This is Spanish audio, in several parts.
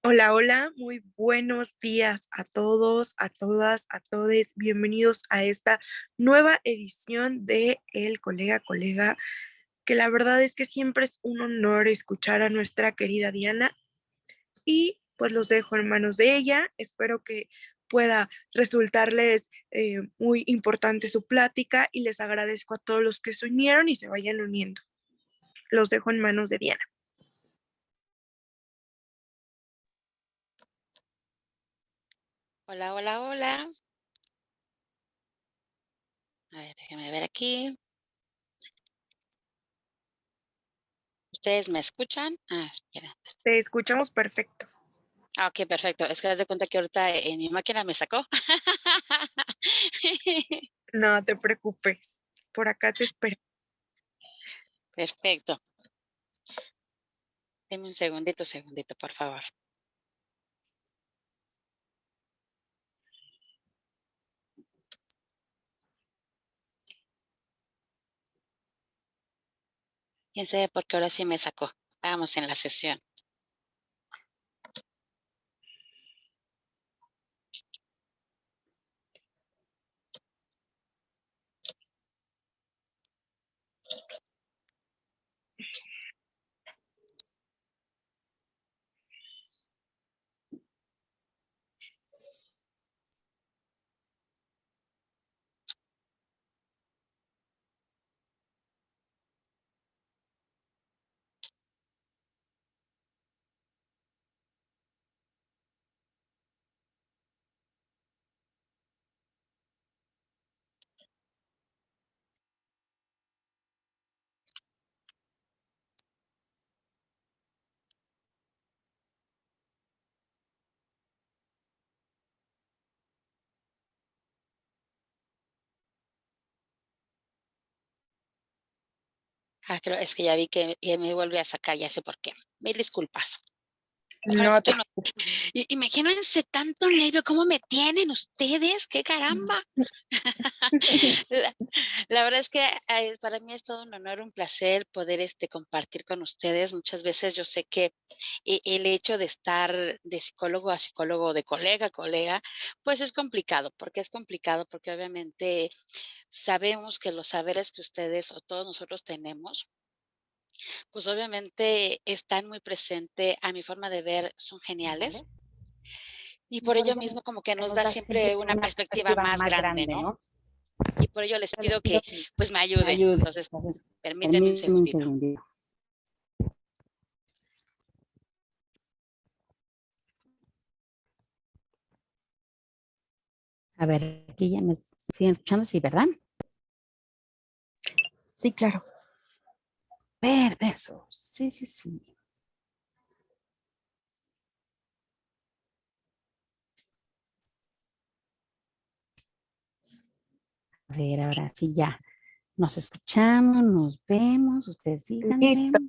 Hola, hola, muy buenos días a todos, a todas, a todes. Bienvenidos a esta nueva edición de El Colega Colega, que la verdad es que siempre es un honor escuchar a nuestra querida Diana y pues los dejo en manos de ella. Espero que pueda resultarles muy importante su plática y les agradezco a todos los que se unieron y se vayan uniendo. Los dejo en manos de Diana. Hola, hola, hola. A ver, déjenme ver aquí. ¿Ustedes me escuchan? Espera. Te escuchamos perfecto. Ok, perfecto. Es que haz de cuenta que ahorita mi máquina me sacó. No te preocupes, por acá te espero. Perfecto. Deme un segundito, por favor. Quién sabe por qué ahora sí me sacó. Estábamos en la sesión. Creo, es que ya vi que me vuelve a sacar, ya sé por qué. Mil disculpas. Ahora sí No te estoy imagínense tanto nervio, ¿cómo me tienen ustedes? ¡Qué caramba! La la verdad es que, para mí es todo un honor, un placer poder, compartir con ustedes. Muchas veces yo sé que el hecho de estar de psicólogo a psicólogo, de colega a colega, pues es complicado. ¿Por qué es complicado? Porque obviamente sabemos que los saberes que ustedes o todos nosotros tenemos, pues obviamente están muy presente, a mi forma de ver, son geniales. Y Y por por ello ello mismo mismo como que nos nos da da siempre siempre una una perspectiva perspectiva más más grande, grande, ¿no? ¿no? Y por ello les Yo les pido pido que, que pues, me me ayuden. ayuden. Entonces, Entonces, permíteme un permíteme un segundito. segundito. A ver, aquí ya me siguen escuchando, sí, ¿verdad? Sí, claro. Perverso. Sí, sí, sí. A ver, ahora sí ya. Nos escuchamos, nos vemos, ustedes díganme. Listo.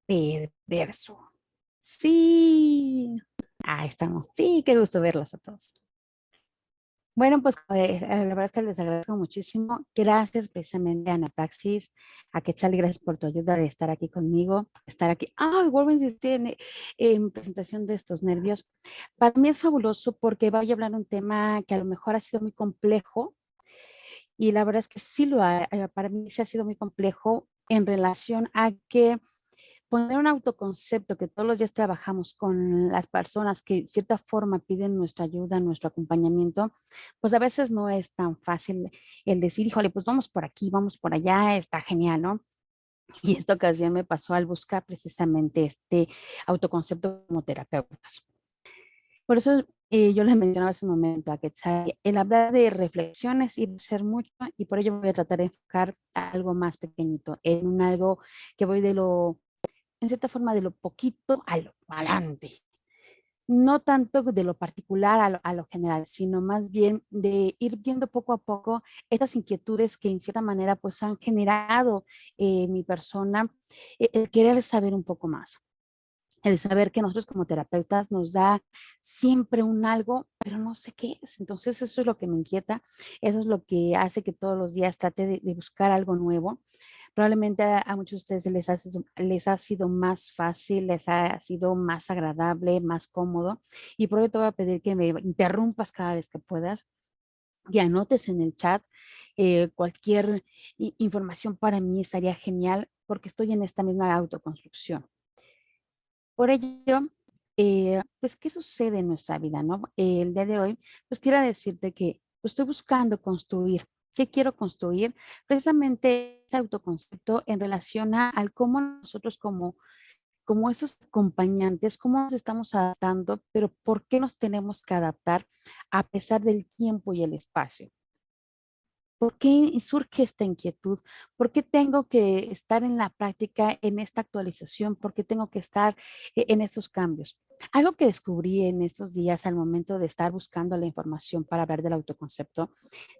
Perverso. Sí. Ahí estamos. Sí, qué gusto verlos a todos. Bueno, pues la verdad es que les agradezco muchísimo. Gracias precisamente a Anapraxis, a Quetzal, gracias por tu ayuda de estar aquí conmigo, estar aquí. Vuelvo a insistir en presentación de estos nervios. Para mí es fabuloso porque voy a hablar un tema que a lo mejor ha sido muy complejo y la verdad es que sí para mí sí ha sido muy complejo en relación a que poner un autoconcepto que todos los días trabajamos con las personas que de cierta forma piden nuestra ayuda, nuestro acompañamiento, pues a veces no es tan fácil el decir, híjole, pues vamos por aquí, vamos por allá, está genial, ¿no? Y esta ocasión me pasó al buscar precisamente este autoconcepto como terapeutas. Por eso yo les mencionaba hace un momento a Quetzal, el hablar de reflexiones y ser mucho, y por ello voy a tratar de enfocar algo más pequeñito, en un algo que voy de lo en cierta forma de lo poquito a lo grande. No tanto de lo particular a lo general, sino más bien de ir viendo poco a poco estas inquietudes que en cierta manera pues han generado mi persona, el querer saber un poco más. El saber que nosotros como terapeutas nos da siempre un algo, pero no sé qué es. Entonces eso es lo que me inquieta, eso es lo que hace que todos los días trate de buscar algo nuevo Probablemente a muchos de ustedes les ha sido más fácil, les ha sido más agradable, más cómodo. Y por ello te voy a pedir que me interrumpas cada vez que puedas y anotes en el chat cualquier información para mí estaría genial porque estoy en esta misma autoconstrucción. Por ello, pues, ¿qué sucede en nuestra vida, no? El día de hoy, pues, quiero decirte que pues, estoy buscando construir. ¿Qué quiero construir? Precisamente ese autoconcepto en relación al cómo nosotros como esos acompañantes, cómo nos estamos adaptando, pero por qué nos tenemos que adaptar a pesar del tiempo y el espacio. ¿Por qué surge esta inquietud? ¿Por qué tengo que estar en la práctica, en esta actualización? ¿Por qué tengo que estar en estos cambios? Algo que descubrí en estos días al momento de estar buscando la información para hablar del autoconcepto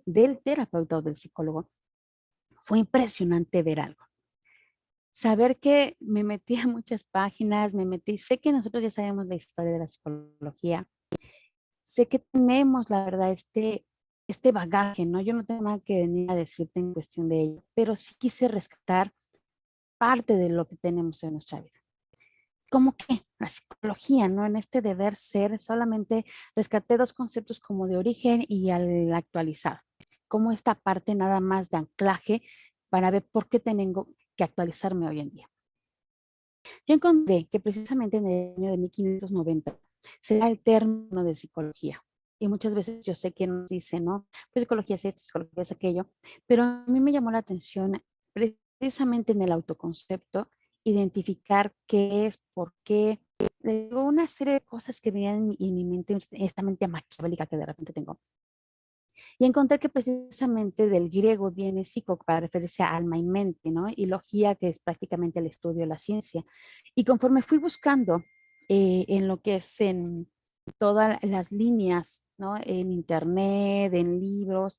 del terapeuta o del psicólogo, fue impresionante ver algo. Saber que me metí a muchas páginas, sé que nosotros ya sabemos la historia de la psicología, sé que tenemos, la verdad, este bagaje, ¿no? Yo no tengo nada que venir a decirte en cuestión de ello, pero sí quise rescatar parte de lo que tenemos en nuestra vida. ¿Cómo que? La psicología, ¿no? En este deber ser, solamente rescaté dos conceptos como de origen y al actualizar. Como esta parte nada más de anclaje para ver por qué tengo que actualizarme hoy en día. Yo encontré que precisamente en el año de 1590 se da el término de psicología. Y muchas veces yo sé que nos dicen, ¿no? Pues psicología es esto, psicología es aquello, pero a mí me llamó la atención precisamente en el autoconcepto, identificar qué es, por qué, una serie de cosas que venían en mi mente, esta mente maquiavélica que de repente tengo. Y encontré que precisamente del griego viene psico para referirse a alma y mente, ¿no? Y logía, que es prácticamente el estudio de la ciencia. Y conforme fui buscando en lo que es en todas las líneas, ¿no? En internet, en libros,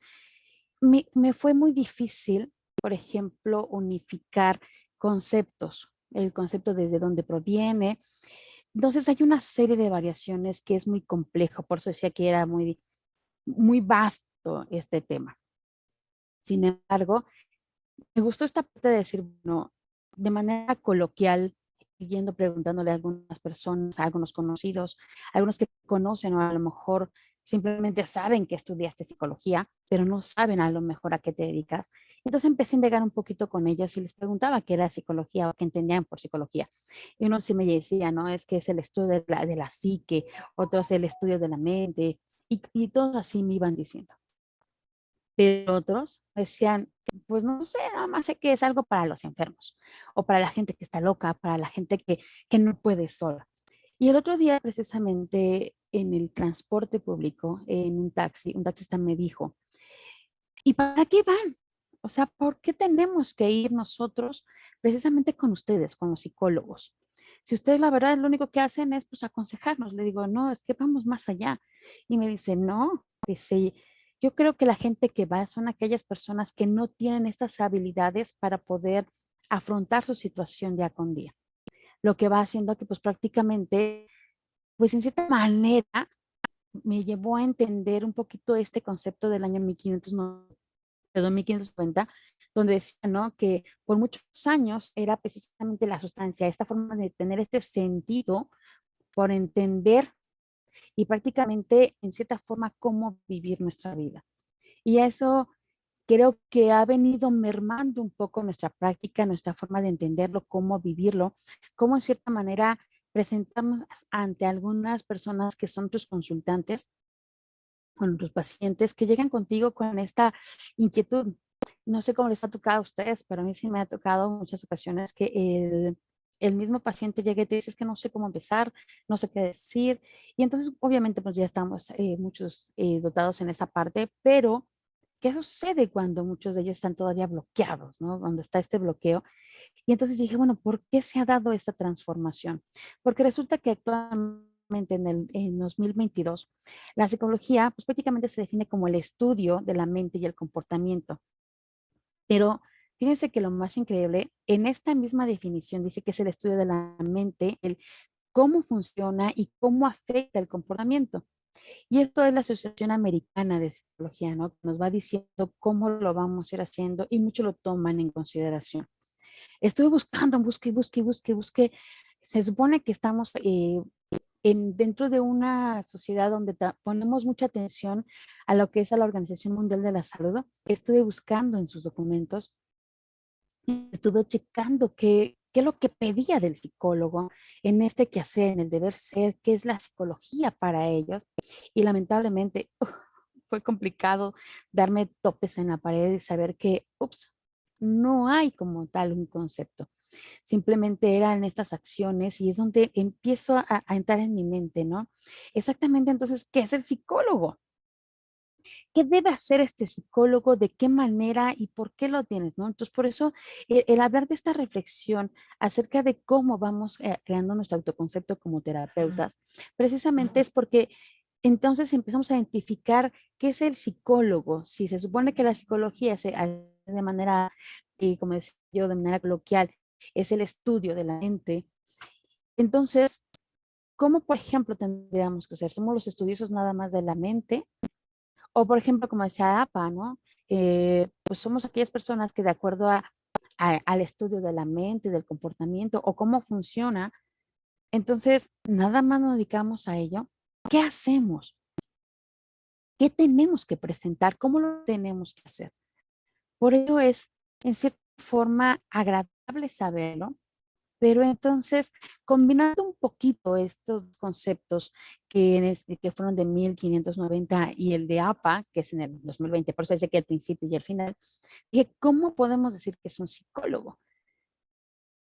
me fue muy difícil, por ejemplo, unificar conceptos, el concepto desde dónde proviene. Entonces hay una serie de variaciones que es muy complejo, por eso decía que era muy vasto este tema. Sin embargo, me gustó esta parte de decir, bueno, de manera coloquial, yendo preguntándole a algunas personas, a algunos conocidos, a algunos que conocen o a lo mejor simplemente saben que estudiaste psicología, pero no saben a lo mejor a qué te dedicas. Entonces empecé a indagar un poquito con ellos y les preguntaba qué era psicología o qué entendían por psicología. Y uno sí me decía, no, es que es el estudio de la psique, otros el estudio de la mente, y todos así me iban diciendo. Pero otros decían, pues no sé, nada más sé que es algo para los enfermos o para la gente que está loca, para la gente que no puede sola. Y el otro día, precisamente en el transporte público, en un taxista me dijo, ¿y para qué van? O sea, ¿por qué tenemos que ir nosotros precisamente con ustedes, con los psicólogos? Si ustedes la verdad lo único que hacen es pues aconsejarnos. Le digo, no, es que vamos más allá. Y me dice, no, dice, yo creo que la gente que va son aquellas personas que no tienen estas habilidades para poder afrontar su situación día con día. Lo que va haciendo que pues prácticamente, pues en cierta manera, me llevó a entender un poquito este concepto del año 1590, donde decía, ¿no? Que por muchos años era precisamente la sustancia, esta forma de tener este sentido por entender y prácticamente en cierta forma cómo vivir nuestra vida. Y eso creo que ha venido mermando un poco nuestra práctica, nuestra forma de entenderlo, cómo vivirlo, cómo en cierta manera presentarnos ante algunas personas que son tus consultantes, con tus pacientes que llegan contigo con esta inquietud. No sé cómo les ha tocado a ustedes, pero a mí sí me ha tocado en muchas ocasiones que el mismo paciente llegue y te dice, es que no sé cómo empezar, no sé qué decir. Y entonces, obviamente, pues ya estamos muchos dotados en esa parte, pero ¿qué sucede cuando muchos de ellos están todavía bloqueados, ¿no? Cuando está este bloqueo. Y entonces dije, bueno, ¿por qué se ha dado esta transformación? Porque resulta que actualmente en 2022, la psicología pues prácticamente se define como el estudio de la mente y el comportamiento. Pero fíjense que lo más increíble, en esta misma definición dice que es el estudio de la mente, el cómo funciona y cómo afecta el comportamiento. Y esto es la Asociación Americana de Psicología, ¿no? Nos va diciendo cómo lo vamos a ir haciendo y mucho lo toman en consideración. Estuve buscando, busqué. Se supone que estamos dentro de una sociedad donde ponemos mucha atención a lo que es a la Organización Mundial de la Salud. Estuve buscando en sus documentos, estuve checando qué es lo que pedía del psicólogo en este quehacer, en el deber ser, qué es la psicología para ellos. Y lamentablemente fue complicado darme topes en la pared y saber que, ups, no hay como tal un concepto. Simplemente eran estas acciones y es donde empiezo a entrar en mi mente, ¿no? Exactamente, entonces, ¿qué es el psicólogo? ¿Qué debe hacer este psicólogo? ¿De qué manera y por qué lo tienes, no? Entonces, por eso el hablar de esta reflexión acerca de cómo vamos creando nuestro autoconcepto como terapeutas, precisamente es porque entonces empezamos a identificar qué es el psicólogo. Si se supone que la psicología se hace de manera, como decía yo, de manera coloquial, es el estudio de la mente. Entonces, ¿cómo, por ejemplo, tendríamos que hacer? ¿Somos los estudiosos nada más de la mente? O, por ejemplo, como decía APA, ¿no? Pues somos aquellas personas que de acuerdo al estudio de la mente, del comportamiento o cómo funciona, entonces nada más nos dedicamos a ello. ¿Qué hacemos? ¿Qué tenemos que presentar? ¿Cómo lo tenemos que hacer? Por ello es, en cierta forma, agradable saberlo, pero entonces, combinando un poquito estos conceptos que fueron de 1590 y el de APA, que es en el 2020, por eso dice que al principio y al final, dije, ¿cómo podemos decir que es un psicólogo?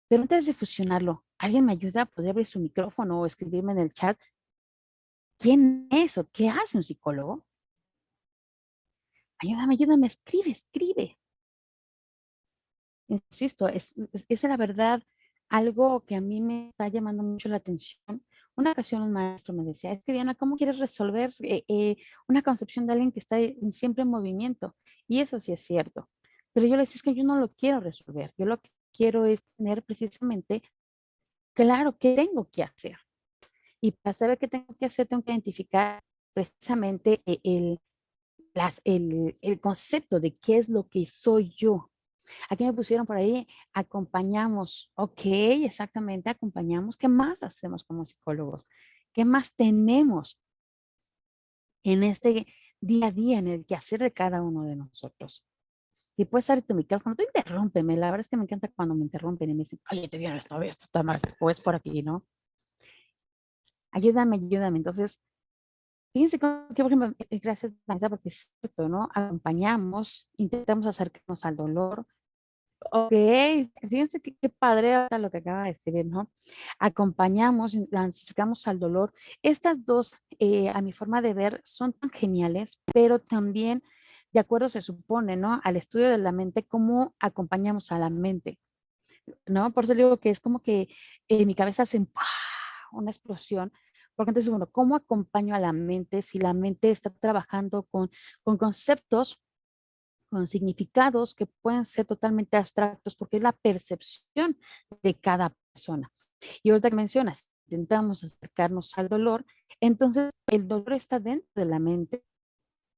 Pero antes de fusionarlo, ¿alguien me ayuda? ¿Podría abrir su micrófono o escribirme en el chat? ¿Quién es o qué hace un psicólogo? Ayúdame, escribe. Insisto, es la verdad algo que a mí me está llamando mucho la atención. Una ocasión un maestro me decía, es que Diana, ¿cómo quieres resolver una concepción de alguien que está siempre en movimiento? Y eso sí es cierto. Pero yo le decía, es que yo no lo quiero resolver. Yo lo que quiero es tener precisamente claro qué tengo que hacer. Y para saber qué tengo que hacer, tengo que identificar precisamente el concepto de qué es lo que soy yo. Aquí me pusieron por ahí, acompañamos. Ok, exactamente, acompañamos. ¿Qué más hacemos como psicólogos? ¿Qué más tenemos en este día a día, en el quehacer de cada uno de nosotros? Si puedes abrir tu micrófono, tú interrúmpeme. La verdad es que me encanta cuando me interrumpen y me dicen, oye, te viene esto está mal, o es por aquí, ¿no? Ayúdame. Entonces, fíjense que, por ejemplo, gracias, Vanessa, porque es cierto, ¿no? Acompañamos, intentamos acercarnos al dolor. Ok, fíjense qué padre ahorita lo que acaba de escribir, ¿no? Acompañamos, nos acercamos al dolor. Estas dos, a mi forma de ver, son tan geniales, pero también, de acuerdo se supone, ¿no? Al estudio de la mente, cómo acompañamos a la mente, ¿no? Por eso digo que es como que en mi cabeza hace ¡pah! Una explosión, porque entonces, bueno, ¿cómo acompaño a la mente si la mente está trabajando con conceptos, con significados que pueden ser totalmente abstractos porque es la percepción de cada persona? Y ahorita que mencionas, intentamos acercarnos al dolor, entonces el dolor está dentro de la mente.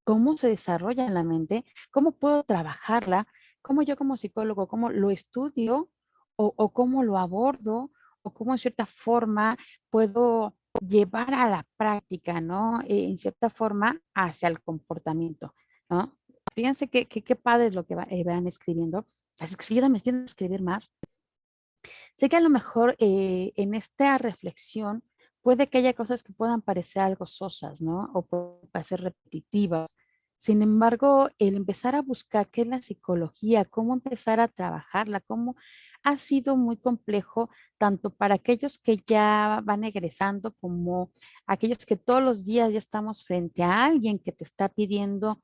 ¿Cómo se desarrolla en la mente? ¿Cómo puedo trabajarla? ¿Cómo yo como psicólogo, cómo lo estudio o cómo lo abordo o cómo en cierta forma puedo llevar a la práctica, ¿no? En cierta forma hacia el comportamiento, ¿no? Fíjense qué padre es lo que van escribiendo. Así que si yo también quiero escribir más. Sé que a lo mejor en esta reflexión puede que haya cosas que puedan parecer algo sosas, ¿no? O pueden parecer repetitivas. Sin embargo, el empezar a buscar qué es la psicología, cómo empezar a trabajarla, cómo ha sido muy complejo tanto para aquellos que ya van egresando como aquellos que todos los días ya estamos frente a alguien que te está pidiendo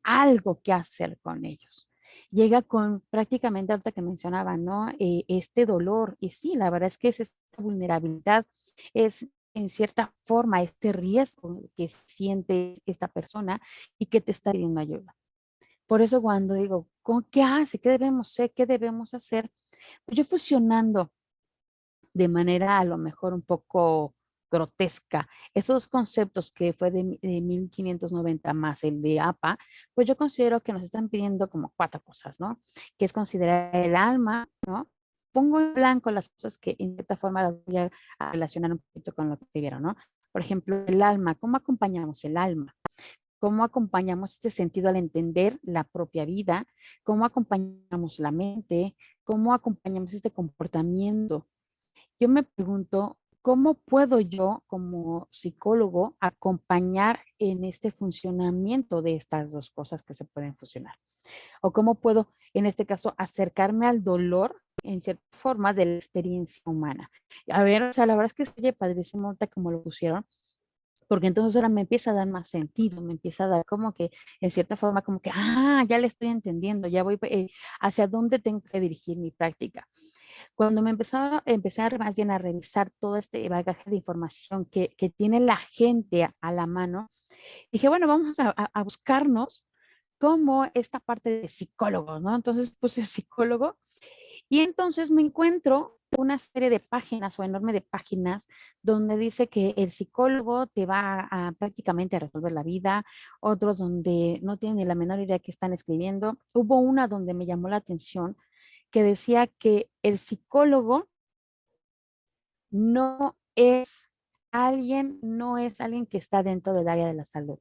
algo que hacer con ellos. Llega con prácticamente, ahorita que mencionaba, ¿no? Este dolor. Y sí, la verdad es que es esta vulnerabilidad, es en cierta forma este riesgo que siente esta persona y que te está pidiendo ayuda. Por eso cuando digo, ¿qué hace? ¿Qué debemos hacer? ¿Qué debemos hacer? Pues yo fusionando de manera a lo mejor un poco grotesca. Esos conceptos que fue de 1590 más el de APA, pues yo considero que nos están pidiendo como cuatro cosas, ¿no? Que es considerar el alma, ¿no? pongo en blanco las cosas que en cierta forma las voy a relacionar un poquito con lo que vieron, ¿no? Por ejemplo, el alma, ¿cómo acompañamos el alma? ¿Cómo acompañamos este sentido al entender la propia vida? ¿Cómo acompañamos la mente? ¿Cómo acompañamos este comportamiento? Yo me pregunto, ¿cómo puedo yo como psicólogo acompañar en este funcionamiento de estas dos cosas que se pueden fusionar? ¿O cómo puedo, en este caso, acercarme al dolor en cierta forma de la experiencia humana? A ver, o sea, la verdad es que se oye padrísimo ahorita como lo pusieron, porque entonces ahora me empieza a dar más sentido, me empieza a dar como que, en cierta forma, como que, ya le estoy entendiendo, ya voy hacia dónde tengo que dirigir mi práctica. Cuando empecé más bien a revisar todo este bagaje de información que tiene la gente a la mano, dije, bueno, vamos a buscarnos como esta parte de psicólogo, ¿no? Entonces puse psicólogo y entonces me encuentro una serie de páginas o enorme de páginas donde dice que el psicólogo te va a prácticamente a resolver la vida, otros donde no tienen ni la menor idea que están escribiendo. Hubo una donde me llamó la atención que decía que el psicólogo no es alguien que está dentro del área de la salud.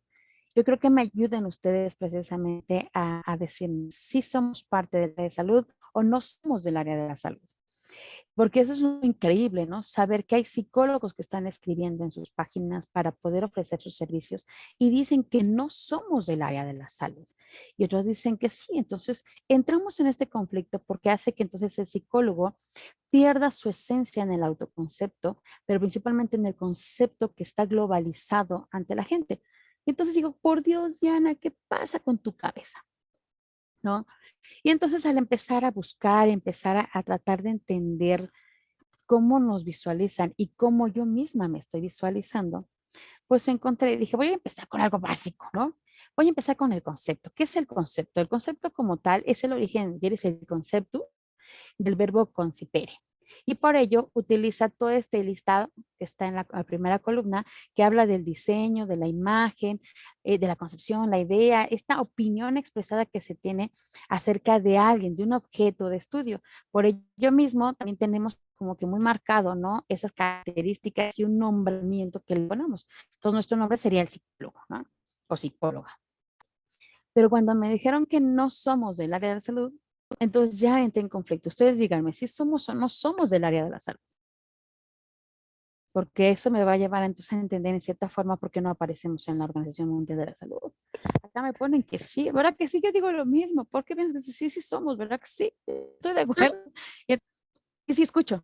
Yo creo que me ayuden ustedes precisamente a decir si somos parte del área de salud o no somos del área de la salud. Porque eso es lo increíble, ¿no? Saber que hay psicólogos que están escribiendo en sus páginas para poder ofrecer sus servicios y dicen que no somos del área de la salud. Y otros dicen que sí. Entonces, entramos en este conflicto porque hace que entonces el psicólogo pierda su esencia en el autoconcepto, pero principalmente en el concepto que está globalizado ante la gente. Y entonces digo, por Dios, Diana, ¿qué pasa con tu cabeza? ¿No? Y entonces al empezar a buscar, empezar a tratar de entender cómo nos visualizan y cómo yo misma me estoy visualizando, pues encontré, dije, voy a empezar con algo básico, ¿no? Voy a empezar con el concepto. ¿Qué es el concepto? El concepto como tal es el origen, es el concepto del verbo concipere. Y por ello utiliza todo este listado que está en la primera columna, que habla del diseño, de la imagen, de la concepción, la idea, esta opinión expresada que se tiene acerca de alguien, de un objeto de estudio. Por ello mismo también tenemos como que muy marcado, ¿no? Esas características y un nombramiento que le ponemos. Entonces nuestro nombre sería el psicólogo, ¿no? O psicóloga. Pero cuando me dijeron que no somos del área de la salud, entonces ya entré en conflicto. Ustedes díganme si somos o no somos del área de la salud. Porque eso me va a llevar entonces a entender en cierta forma por qué no aparecemos en la Organización Mundial de la Salud. Acá me ponen que sí, ¿verdad que sí? Yo digo lo mismo. ¿Por qué piensas que sí, sí somos? ¿Verdad que sí? Estoy de acuerdo. Y sí escucho.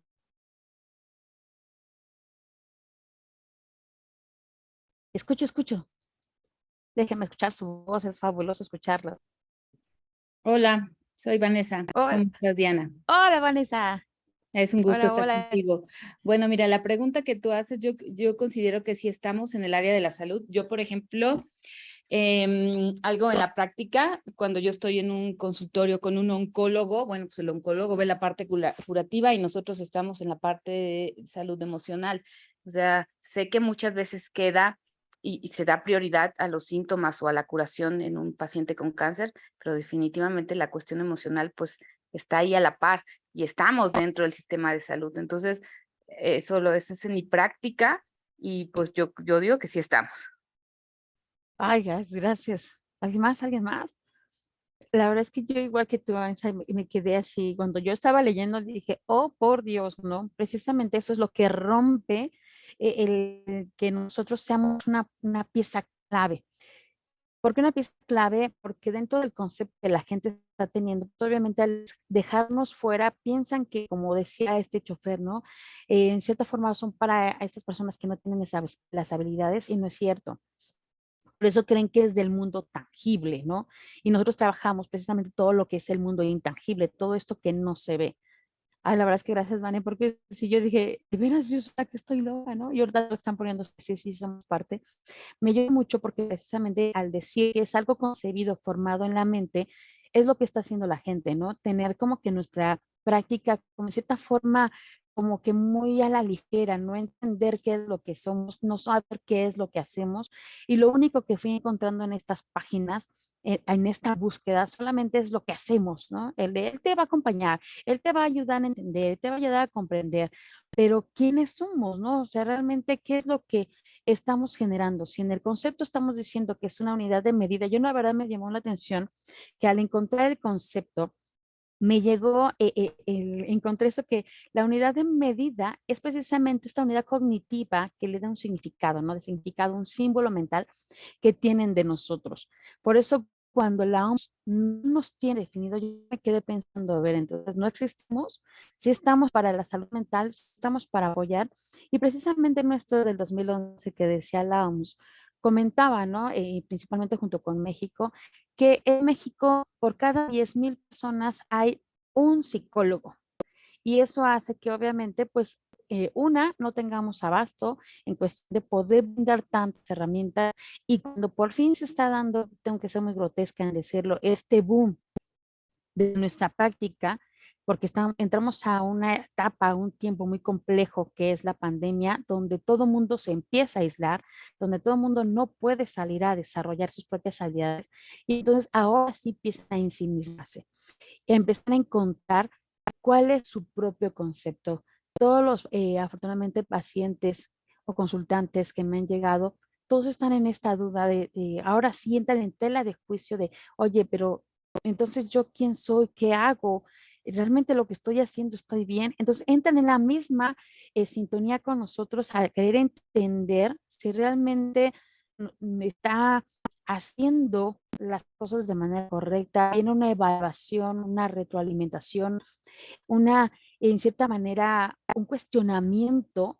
Escucho. Déjenme escuchar su voz, es fabuloso escucharlas. Hola, soy Vanessa. Hola, ¿Cómo estás, Diana? hola Vanessa. Es un gusto estar Hola. contigo. Bueno, mira, la pregunta que tú haces, yo considero que sí estamos en el área de la salud. Yo, por ejemplo, algo en la práctica, cuando yo estoy en un consultorio con un oncólogo, bueno, pues el oncólogo ve la parte curativa y nosotros estamos en la parte de salud emocional. O sea, sé que muchas veces queda y se da prioridad a los síntomas o a la curación en un paciente con cáncer, pero definitivamente la cuestión emocional, pues, está ahí a la par y estamos dentro del sistema de salud. Entonces, eso es en mi práctica y pues yo digo que sí estamos. Ay, gracias. ¿Alguien más? ¿Alguien más? La verdad es que yo igual que tú, Vanessa, me quedé así. Cuando yo estaba leyendo dije, oh, por Dios, ¿no? Precisamente eso es lo que rompe el que nosotros seamos una pieza clave. ¿Por qué una pieza clave? Porque dentro del concepto que la gente está teniendo, pues, obviamente al dejarnos fuera, piensan que, como decía este chofer, ¿no? En cierta forma son para estas personas que no tienen las habilidades y no es cierto. Por eso creen que es del mundo tangible, ¿no? Y nosotros trabajamos precisamente todo lo que es el mundo intangible, todo esto que no se ve. Ay, la verdad es que gracias, Vane, porque si yo dije, de veras, yo soy la que estoy loca, ¿no? Y ahorita lo están poniendo, sí, sí, somos parte. Me ayuda mucho porque precisamente al decir que es algo concebido, formado en la mente, es lo que está haciendo la gente, ¿no? Tener como que nuestra práctica, como en cierta forma, como que muy a la ligera, no entender qué es lo que somos, no saber qué es lo que hacemos. Y lo único que fui encontrando en estas páginas, en esta búsqueda, solamente es lo que hacemos, ¿no? El de él te va a acompañar, él te va a ayudar a entender, él te va a ayudar a comprender, pero ¿quiénes somos, no? O sea, realmente, ¿qué es lo que estamos generando? Si en el concepto estamos diciendo que es una unidad de medida, yo la verdad me llamó la atención que al encontrar el concepto, me llegó, encontré eso que la unidad de medida es precisamente esta unidad cognitiva que le da un significado, ¿no? De significado, un símbolo mental que tienen de nosotros. Por eso, cuando la OMS no nos tiene definido, yo me quedé pensando, a ver, entonces no existimos, si estamos para la salud mental, sí estamos para apoyar, y precisamente nuestro del 2011 que decía la OMS, comentaba, ¿no? Principalmente junto con México, que en México por cada 10,000 personas hay un psicólogo. Y eso hace que obviamente, pues, no tengamos abasto en cuestión de poder brindar tantas herramientas. Y cuando por fin se está dando, tengo que ser muy grotesca en decirlo, este boom de nuestra práctica, porque entramos a una etapa, a un tiempo muy complejo que es la pandemia, donde todo mundo se empieza a aislar, donde todo mundo no puede salir a desarrollar sus propias habilidades. Y entonces ahora sí empiezan a ensimismarse, empiezan a encontrar cuál es su propio concepto. Todos los, afortunadamente, pacientes o consultantes que me han llegado, todos están en esta duda ahora sí entran en tela de juicio de, oye, pero entonces yo quién soy, qué hago, realmente lo que estoy haciendo estoy bien. Entonces entran en la misma sintonía con nosotros a querer entender si realmente está haciendo las cosas de manera correcta, viene una evaluación, una retroalimentación, en cierta manera, un cuestionamiento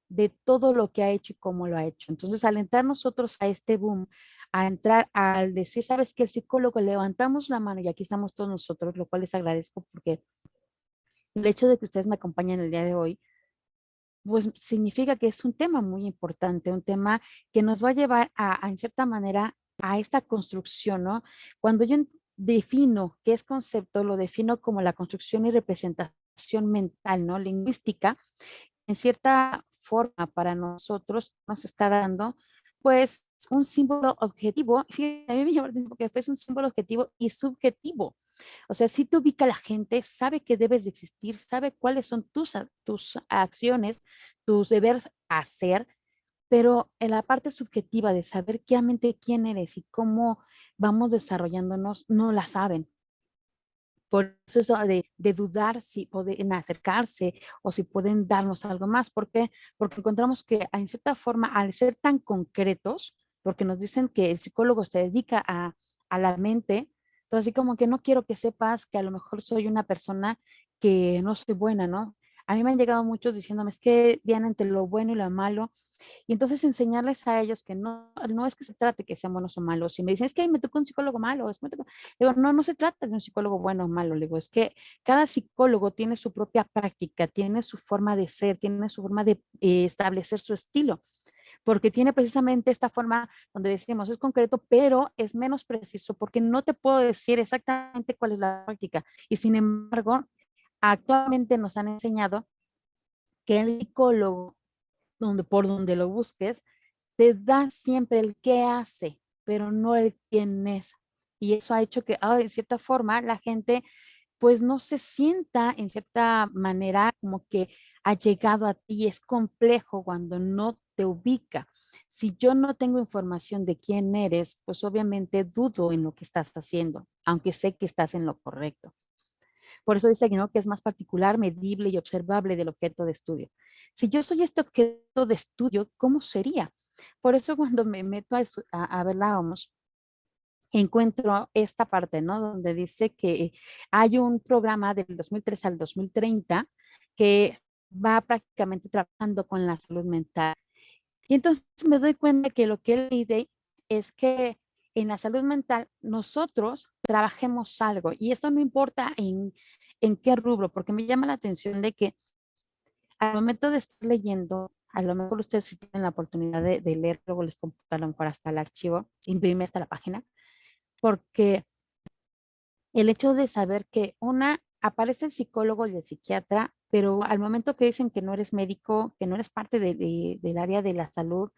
de todo lo que ha hecho y cómo lo ha hecho. Entonces, al entrar nosotros a este boom, a entrar al decir, sabes que el psicólogo, levantamos la mano y aquí estamos todos nosotros, lo cual les agradezco porque el hecho de que ustedes me acompañen el día de hoy, pues significa que es un tema muy importante, un tema que nos va a llevar en cierta manera, a esta construcción, ¿no? Cuando yo defino qué es concepto, lo defino como la construcción y representación mental, ¿no? Lingüística, en cierta forma para nosotros nos está dando, pues, un símbolo objetivo. Fíjate, a mí me llamó la atención porque fue un símbolo objetivo y subjetivo. O sea, si te ubica la gente, sabe que debes de existir, sabe cuáles son tus acciones, tus deberes a hacer, pero en la parte subjetiva de saber realmente quién eres y cómo vamos desarrollándonos, no la saben. Por eso de dudar si pueden acercarse o si pueden darnos algo más. ¿Por qué? Porque encontramos que en cierta forma, al ser tan concretos, porque nos dicen que el psicólogo se dedica a la mente, entonces así como que no quiero que sepas que a lo mejor soy una persona que no soy buena, ¿no? A mí me han llegado muchos diciéndome, es que Diana, entre lo bueno y lo malo, y entonces enseñarles a ellos que no es que se trate que sean buenos o malos. Si me dicen, es que me tocó un psicólogo malo, digo, no, no se trata de un psicólogo bueno o malo. Le digo, es que cada psicólogo tiene su propia práctica, tiene su forma de ser, tiene su forma de establecer su estilo, porque tiene precisamente esta forma donde decimos es concreto, pero es menos preciso, porque no te puedo decir exactamente cuál es la práctica. Y sin embargo, actualmente nos han enseñado que el psicólogo, por donde lo busques, te da siempre el qué hace, pero no el quién es. Y eso ha hecho que, de cierta forma, la gente pues no se sienta en cierta manera como que ha llegado a ti. Es complejo cuando no te ubica. Si yo no tengo información de quién eres, pues obviamente dudo en lo que estás haciendo, aunque sé que estás en lo correcto. Por eso dice, ¿no?, que es más particular, medible y observable del objeto de estudio. Si yo soy este objeto de estudio, ¿cómo sería? Por eso cuando me meto a ver la OMS, encuentro esta parte, ¿no? Donde dice que hay un programa del 2003 al 2030 que va prácticamente trabajando con la salud mental. Y entonces me doy cuenta que lo que él pide es que en la salud mental nosotros trabajemos algo. Y esto no importa en qué rubro, porque me llama la atención de que al momento de estar leyendo, a lo mejor ustedes si tienen la oportunidad de leer, luego les computa a lo mejor hasta el archivo, imprime hasta la página, porque el hecho de saber que aparece el psicólogo y el psiquiatra pero al momento que dicen que no eres médico, que no eres parte del área de la salud,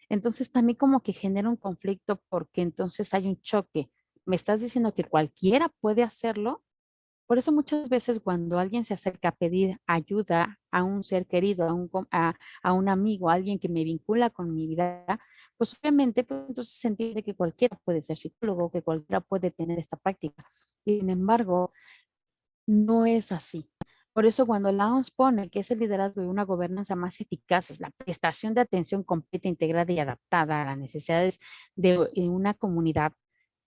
entonces también como que genera un conflicto porque entonces hay un choque. Me estás diciendo que cualquiera puede hacerlo. Por eso muchas veces cuando alguien se acerca a pedir ayuda a un ser querido, a un amigo, a alguien que me vincula con mi vida, pues obviamente pues, entonces se entiende que cualquiera puede ser psicólogo, que cualquiera puede tener esta práctica. Sin embargo, no es así. Por eso cuando la OMS pone que es el liderazgo de una gobernanza más eficaz, es la prestación de atención completa, integrada y adaptada a las necesidades de una comunidad,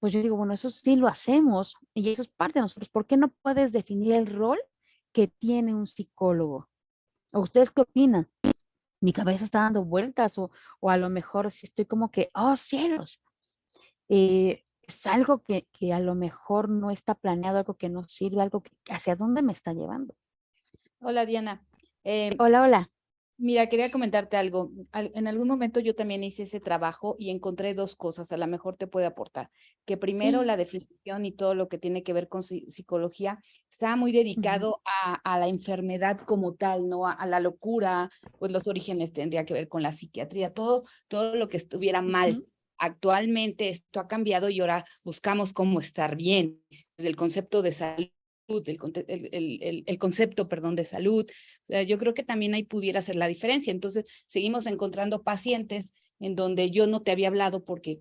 pues yo digo, bueno, eso sí lo hacemos y eso es parte de nosotros. ¿Por qué no puedes definir el rol que tiene un psicólogo? ¿O ustedes qué opinan? Mi cabeza está dando vueltas o a lo mejor si estoy como que, oh cielos, es algo que a lo mejor no está planeado, algo que no sirve, algo que hacia dónde me está llevando. Hola, Diana. Hola, hola. Mira, quería comentarte algo. En algún momento yo también hice ese trabajo y encontré dos cosas, a lo mejor te puede aportar. Que primero la Sí. definición y todo lo que tiene que ver con psicología está muy Ujú, dedicado a la enfermedad como tal, ¿no? A la locura, pues los orígenes tendría que ver con la psiquiatría, todo lo que estuviera mal. ujú, Actualmente esto ha cambiado y ahora buscamos cómo estar bien, desde el concepto de salud, el concepto, perdón, de salud. O sea, yo creo que también ahí pudiera ser la diferencia. Entonces, seguimos encontrando pacientes en donde yo no te había hablado porque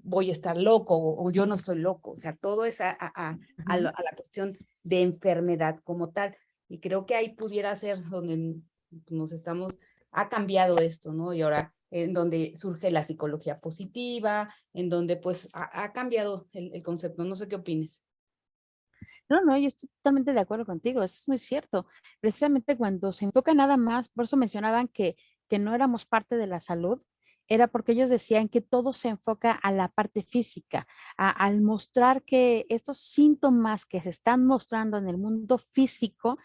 voy a estar loco o yo no estoy loco. O sea, todo es ujú. a la cuestión de enfermedad como tal. Y creo que ahí pudiera ser donde nos estamos, ha cambiado esto, ¿no? Y ahora en donde surge la psicología positiva, en donde pues ha cambiado el concepto. No sé qué opines. No, no, yo estoy totalmente de acuerdo contigo, eso es muy cierto. Precisamente cuando se enfoca nada más, por eso mencionaban que no éramos parte de la salud, era porque ellos decían que todo se enfoca a la parte física, al mostrar que estos síntomas que se están mostrando en el mundo físico,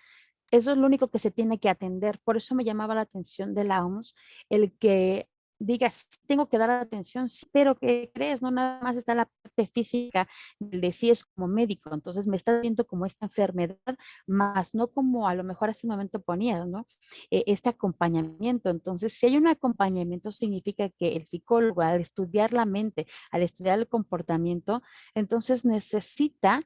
eso es lo único que se tiene que atender. Por eso me llamaba la atención de la OMS, el que digas, tengo que dar atención, sí, pero ¿qué crees? No nada más está la parte física, el de sí es como médico, entonces me está viendo como esta enfermedad, más no como a lo mejor hace un momento ponía, ¿no? Este acompañamiento. Entonces, si hay un acompañamiento, significa que el psicólogo, al estudiar la mente, al estudiar el comportamiento, entonces necesita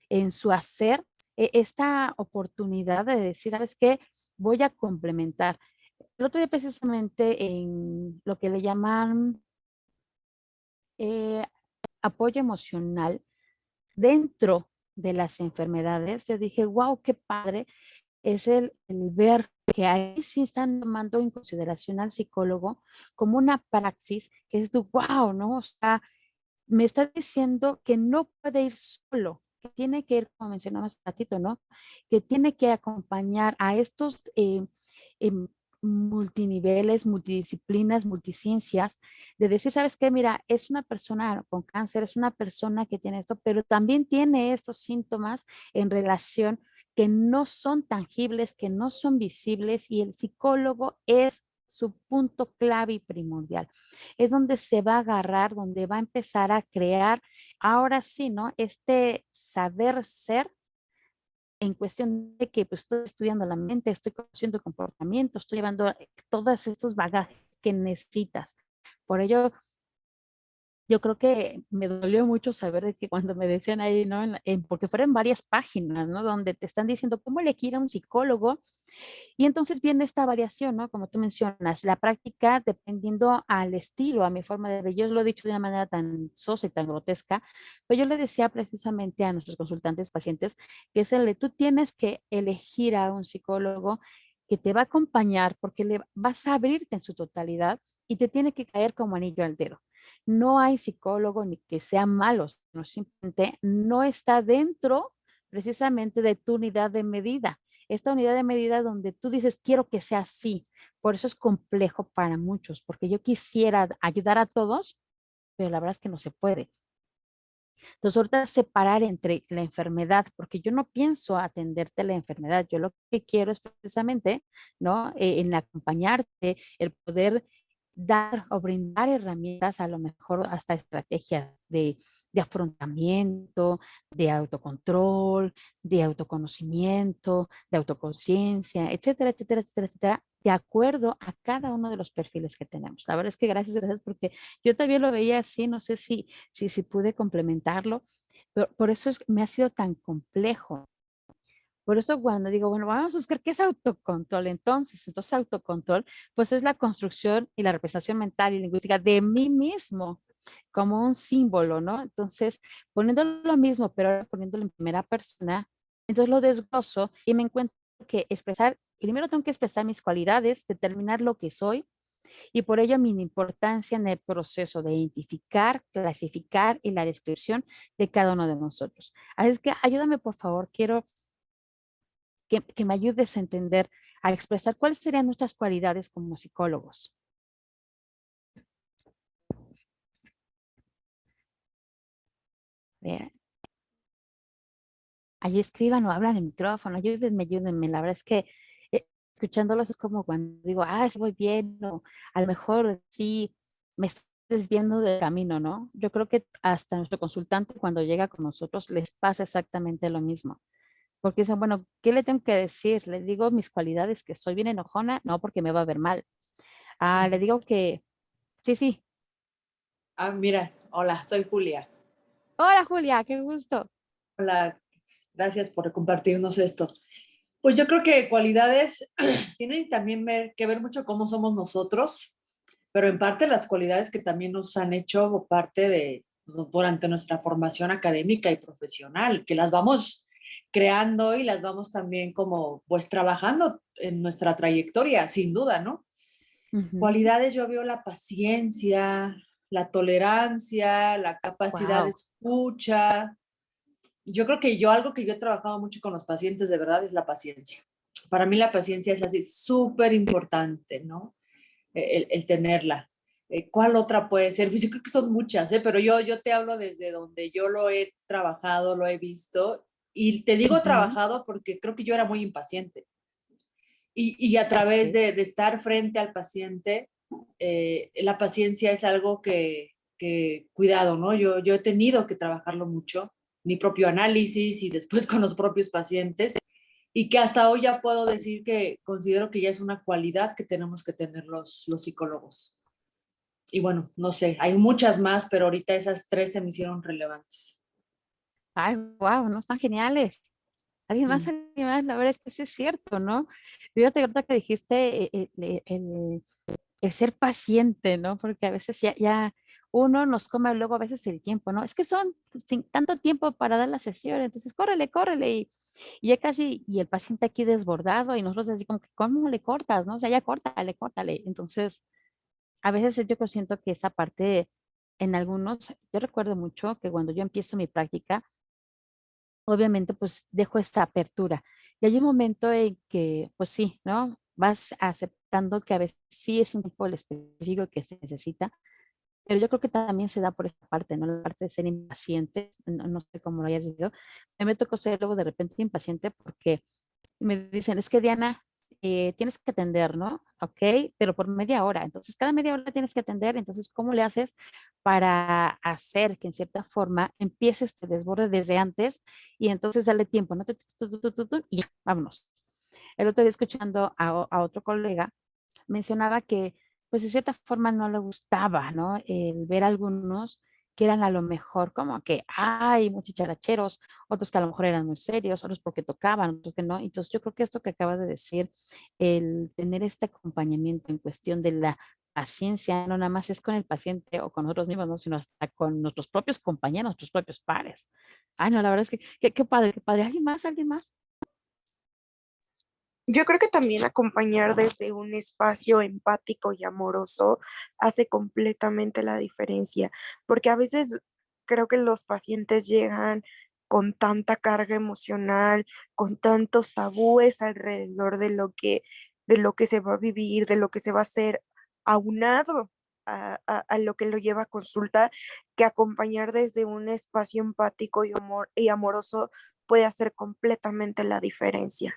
en su hacer esta oportunidad de decir, ¿sabes qué? Voy a complementar. El otro día precisamente en lo que le llaman eh, apoyo emocional dentro de las enfermedades, yo dije, wow, qué padre es el ver que ahí sí están tomando en consideración al psicólogo como una praxis que es tu, wow, ¿no? O sea, me está diciendo que no puede ir solo, que tiene que ir, como mencionabas un ratito, ¿no? Que tiene que acompañar a estos em, multiniveles, multidisciplinas, multiciencias, de decir, ¿sabes qué? Mira, es una persona con cáncer, es una persona que tiene esto, pero también tiene estos síntomas en relación que no son tangibles, que no son visibles y el psicólogo es su punto clave y primordial. Es donde se va a agarrar, donde va a empezar a crear, ahora sí, ¿no? Este saber ser en cuestión de que pues, estoy estudiando la mente, estoy conociendo el comportamiento, estoy llevando todos estos bagajes que necesitas. Por ello, yo creo que me dolió mucho saber de que cuando me decían ahí, ¿no? Porque fueron varias páginas, ¿no? Donde te están diciendo cómo elegir a un psicólogo. Y entonces viene esta variación, ¿no? Como tú mencionas, la práctica dependiendo al estilo, a mi forma de ver. Yo lo he dicho de una manera tan sosa y tan grotesca, pero yo le decía precisamente a nuestros consultantes, pacientes, que es el de tú tienes que elegir a un psicólogo que te va a acompañar porque le vas a abrirte en su totalidad y te tiene que caer como anillo al dedo. No hay psicólogo ni que sean malos, no, simplemente no está dentro precisamente de tu unidad de medida. Esta unidad de medida donde tú dices, quiero que sea así. Por eso es complejo para muchos, porque yo quisiera ayudar a todos, pero la verdad es que no se puede. Entonces, ahorita separar entre la enfermedad, porque yo no pienso atenderte la enfermedad, yo lo que quiero es precisamente, ¿no? En acompañarte, el poder dar o brindar herramientas, a lo mejor hasta estrategias de afrontamiento, de autocontrol, de autoconocimiento, de autoconciencia, etcétera, etcétera, etcétera, etcétera, de acuerdo a cada uno de los perfiles que tenemos. La verdad es que gracias, porque yo también lo veía así, no sé si pude complementarlo, pero por eso me ha sido tan complejo. Por eso cuando digo, bueno, vamos a buscar qué es autocontrol, entonces autocontrol, pues es la construcción y la representación mental y lingüística de mí mismo como un símbolo, ¿no? Entonces, poniéndolo lo mismo, pero ahora poniéndolo en primera persona, entonces lo desgloso y me encuentro que primero tengo que expresar mis cualidades, determinar lo que soy y por ello mi importancia en el proceso de identificar, clasificar y la descripción de cada uno de nosotros. Así es que ayúdame, por favor, quiero que me ayudes a entender, a expresar cuáles serían nuestras cualidades como psicólogos. Vean. Allí escriban o hablan en el micrófono, ayúdenme, ayúdenme. La verdad es que escuchándolos es como cuando digo, sí voy bien, o a lo mejor sí me estoy desviando del camino, ¿no? Yo creo que hasta nuestro consultante cuando llega con nosotros les pasa exactamente lo mismo. Porque dicen, bueno, ¿qué le tengo que decir? ¿Le digo mis cualidades, que soy bien enojona? No, porque me va a ver mal. Le digo que, sí, sí. Mira, hola, soy Julia. Hola, Julia, qué gusto. Hola, gracias por compartirnos esto. Pues yo creo que cualidades tienen también que ver mucho cómo somos nosotros, pero en parte las cualidades que también nos han hecho parte de durante nuestra formación académica y profesional, que las vamos creando y las vamos también como pues trabajando en nuestra trayectoria, sin duda, ¿no? Cualidades, yo veo la paciencia, la tolerancia, la capacidad de Wow. escucha. Yo creo que algo que yo he trabajado mucho con los pacientes de verdad es la paciencia. Para mí la paciencia es así súper importante, ¿no? El tenerla. ¿Cuál otra puede ser? Pues yo creo que son muchas, pero yo te hablo desde donde yo lo he trabajado, lo he visto. Y te digo trabajado porque creo que yo era muy impaciente. Y a través de estar frente al paciente, la paciencia es algo que cuidado, ¿no? Yo he tenido que trabajarlo mucho, mi propio análisis y después con los propios pacientes, y que hasta hoy ya puedo decir que considero que ya es una cualidad que tenemos que tener los psicólogos. Y bueno, no sé, hay muchas más, pero ahorita esas tres se me hicieron relevantes. Ay, wow, no están geniales. Alguien más, la verdad es que sí es cierto, ¿no? Fíjate ahorita que dijiste el ser paciente, ¿no? Porque a veces ya uno nos come luego a veces el tiempo, ¿no? Es que son sin tanto tiempo para dar la sesión, entonces córrele, córrele y ya casi, y el paciente aquí desbordado y nosotros así como que, ¿cómo le cortas, no? O sea, ya córtale, córtale. Entonces, a veces yo siento que esa parte en algunos, yo recuerdo mucho que cuando yo empiezo mi práctica, obviamente pues dejo esta apertura. Y hay un momento en que, pues sí, ¿no? Vas aceptando que a veces sí es un tipo específico que se necesita, pero yo creo que también se da por esta parte, ¿no? La parte de ser impaciente, no sé cómo lo hayas vivido. A mí me tocó ser luego de repente impaciente porque me dicen, es que Diana, tienes que atender, ¿no? Ok, pero por media hora. Entonces, cada media hora tienes que atender. Entonces, ¿cómo le haces para hacer que en cierta forma empieces este desborde desde antes y entonces dale tiempo, ¿no? Y ya, vámonos. El otro día escuchando a otro colega, mencionaba que pues de cierta forma no le gustaba, ¿no? El ver algunos que eran a lo mejor como que, ay, muy chicharacheros, otros que a lo mejor eran muy serios, otros porque tocaban, otros que no. Entonces yo creo que esto que acabas de decir, el tener este acompañamiento en cuestión de la paciencia, no nada más es con el paciente o con nosotros mismos, ¿no? Sino hasta con nuestros propios compañeros, nuestros propios pares. Ay, no, la verdad es que qué padre, qué padre. ¿Alguien más? ¿Alguien más? Yo creo que también acompañar desde un espacio empático y amoroso hace completamente la diferencia, porque a veces creo que los pacientes llegan con tanta carga emocional, con tantos tabúes alrededor de lo que se va a vivir, de lo que se va a hacer, aunado a lo que lo lleva a consulta, que acompañar desde un espacio empático y amoroso puede hacer completamente la diferencia.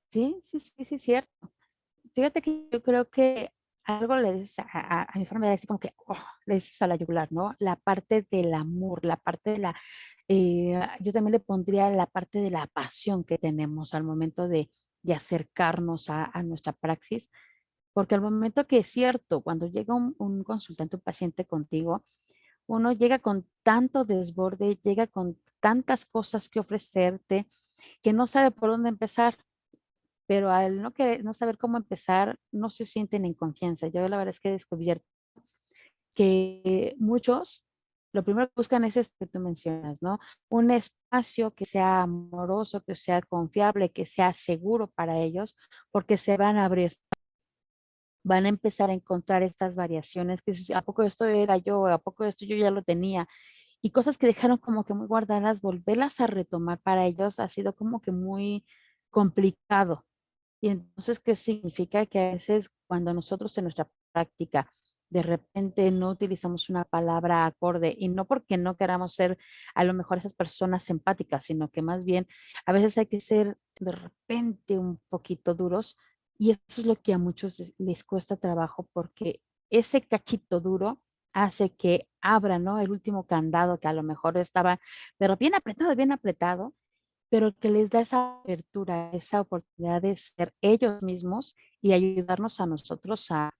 Sí, sí, sí, sí, cierto. Fíjate que yo creo que algo le dices a mi forma de así como que le dices a la yugular, ¿no? La parte del amor, la parte de la, yo también le pondría la parte de la pasión que tenemos al momento de acercarnos a nuestra praxis, porque al momento que es cierto, cuando llega un consultante, un paciente contigo, uno llega con tanto desborde, llega con tantas cosas que ofrecerte, que no sabe por dónde empezar, pero al no saber cómo empezar, no se sienten en confianza. Yo la verdad es que he descubierto que muchos, lo primero que buscan es esto que tú mencionas, ¿no? Un espacio que sea amoroso, que sea confiable, que sea seguro para ellos, porque se van a abrir, van a empezar a encontrar estas variaciones, que dices, ¿a poco esto era yo? ¿A poco esto yo ya lo tenía? Y cosas que dejaron como que muy guardadas, volverlas a retomar para ellos ha sido como que muy complicado. Y entonces, ¿qué significa? Que a veces cuando nosotros en nuestra práctica de repente no utilizamos una palabra acorde, y no porque no queramos ser a lo mejor esas personas empáticas, sino que más bien a veces hay que ser de repente un poquito duros, y eso es lo que a muchos les cuesta trabajo, porque ese cachito duro hace que abra, ¿no? El último candado que a lo mejor estaba, pero bien apretado, pero que les da esa apertura, esa oportunidad de ser ellos mismos y ayudarnos a nosotros a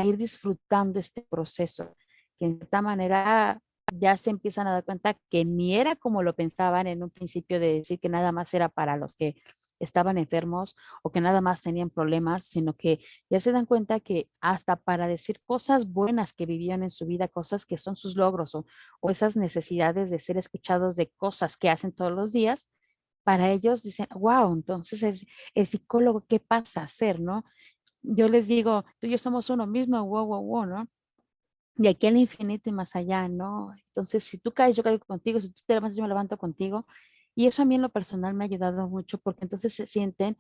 ir disfrutando este proceso, que en cierta manera ya se empiezan a dar cuenta que ni era como lo pensaban en un principio de decir que nada más era para los que estaban enfermos o que nada más tenían problemas, sino que ya se dan cuenta que hasta para decir cosas buenas que vivían en su vida, cosas que son sus logros o esas necesidades de ser escuchados de cosas que hacen todos los días, para ellos dicen, wow, entonces es el psicólogo, ¿qué pasa a hacer, no? Yo les digo, tú y yo somos uno mismo, wow, wow, wow, ¿no? De aquí al infinito y más allá, ¿no? Entonces, si tú caes, yo caigo contigo, si tú te levantas, yo me levanto contigo. Y eso a mí en lo personal me ha ayudado mucho porque entonces se sienten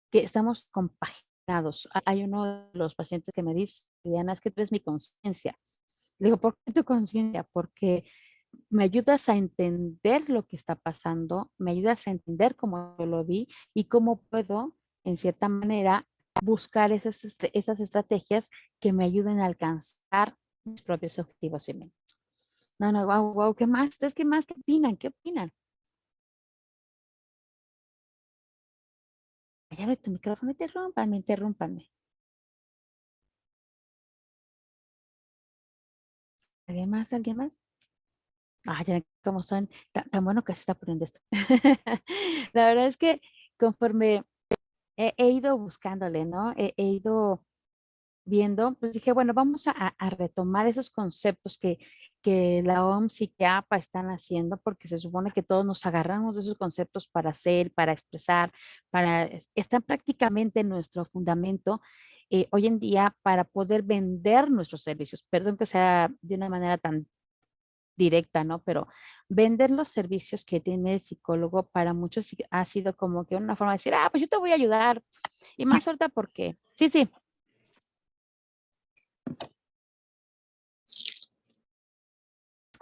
que estamos compaginados. Hay uno de los pacientes que me dice, Diana, es que tú eres mi conciencia. Le digo, ¿por qué tu conciencia? Porque me ayudas a entender lo que está pasando, me ayudas a entender cómo yo lo vi y cómo puedo, en cierta manera, buscar esas estrategias que me ayuden a alcanzar mis propios objetivos y metas. No, no, wow, wow, ¿qué más? ¿Ustedes qué más? ¿Qué opinan? ¿Qué opinan? Ya abre tu micrófono, interrúmpanme. ¿Alguien más? ¿Alguien más? Ah, ya como son tan bueno que se está poniendo esto. La verdad es que conforme he ido buscándole, ¿no? He ido viendo, pues dije, bueno, vamos a retomar esos conceptos que la OMS y que APA están haciendo, porque se supone que todos nos agarramos de esos conceptos para hacer, para expresar, están prácticamente en nuestro fundamento hoy en día para poder vender nuestros servicios. Perdón que sea de una manera tan directa, ¿no? Pero vender los servicios que tiene el psicólogo para muchos sí ha sido como que una forma de decir, pues yo te voy a ayudar. Y más ahorita porque, sí, sí,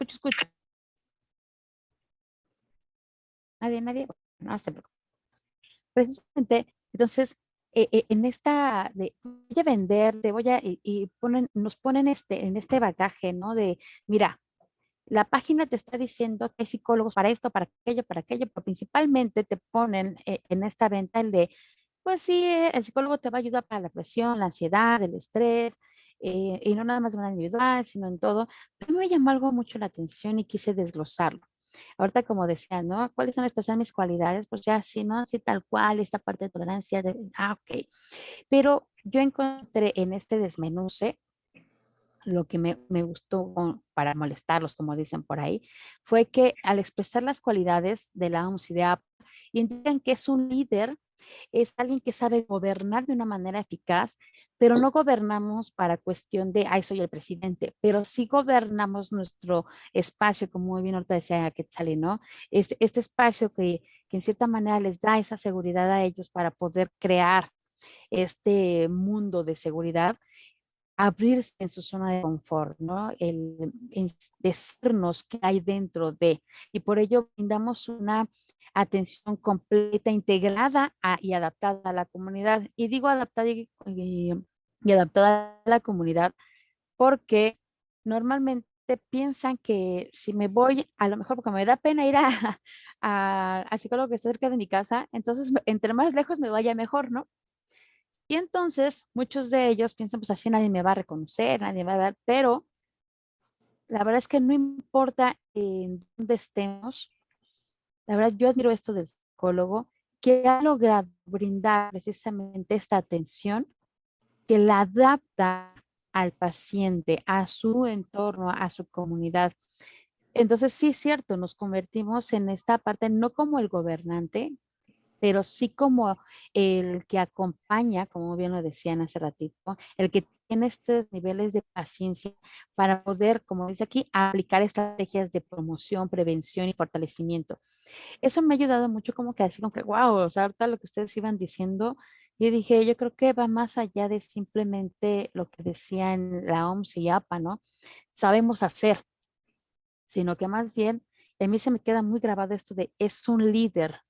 escucho. Nadie, no se preocupe. Precisamente, entonces, en esta de voy a vender, te voy a, y nos ponen en este bagaje, ¿no? De, mira, la página te está diciendo que hay psicólogos para aquello, pero principalmente te ponen en esta venta el de, pues sí, el psicólogo te va a ayudar para la presión, la ansiedad, el estrés, y no nada más de manera individual, sino en todo. Pero me llamó algo mucho la atención y quise desglosarlo. Ahorita, como decía, ¿no? ¿Cuáles son expresar mis cualidades? Pues ya, sí, ¿no? Así tal cual, esta parte de tolerancia, ok. Pero yo encontré en este desmenuce lo que me gustó para molestarlos, como dicen por ahí, fue que al expresar las cualidades de la OMS indican que es un líder, es alguien que sabe gobernar de una manera eficaz, pero no gobernamos para cuestión de, ay, soy el presidente, pero sí gobernamos nuestro espacio, como muy bien ahorita decía Quetzalí, ¿no? Este espacio que en cierta manera les da esa seguridad a ellos para poder crear este mundo de seguridad, abrirse en su zona de confort, ¿no? El decirnos qué hay dentro de, y por ello brindamos una atención completa, integrada y adaptada a la comunidad. Y digo adaptada y adaptada a la comunidad, porque normalmente piensan que si me voy, a lo mejor porque me da pena ir al psicólogo que está cerca de mi casa, entonces entre más lejos me vaya mejor, ¿no? Y entonces muchos de ellos piensan, pues así nadie me va a reconocer, nadie me va a ver, pero la verdad es que no importa en dónde estemos, la verdad yo admiro esto del psicólogo, que ha logrado brindar precisamente esta atención que la adapta al paciente, a su entorno, a su comunidad. Entonces, sí es cierto, nos convertimos en esta parte, no como el gobernante, pero sí como el que acompaña, como bien lo decían hace ratito, el que tiene estos niveles de paciencia para poder, como dice aquí, aplicar estrategias de promoción, prevención y fortalecimiento. Eso me ha ayudado mucho como que así como que, wow, o sea, ahorita lo que ustedes iban diciendo, yo dije, yo creo que va más allá de simplemente lo que decían la OMS y APA, ¿no? Sabemos hacer, sino que más bien, a mí se me queda muy grabado esto de es un líder,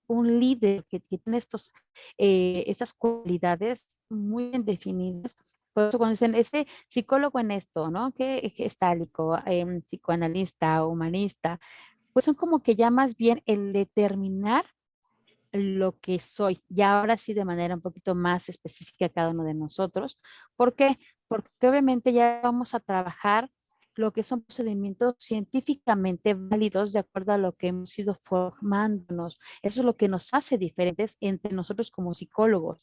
un líder que tiene estas cualidades muy bien definidas. Por eso cuando dicen, ese psicólogo en esto, ¿no? Que gestálico, psicoanalista, humanista, pues son como que ya más bien el determinar lo que soy, y ahora sí de manera un poquito más específica cada uno de nosotros. ¿Por qué? Porque obviamente ya vamos a trabajar lo que son procedimientos científicamente válidos de acuerdo a lo que hemos ido formándonos. Eso es lo que nos hace diferentes entre nosotros como psicólogos,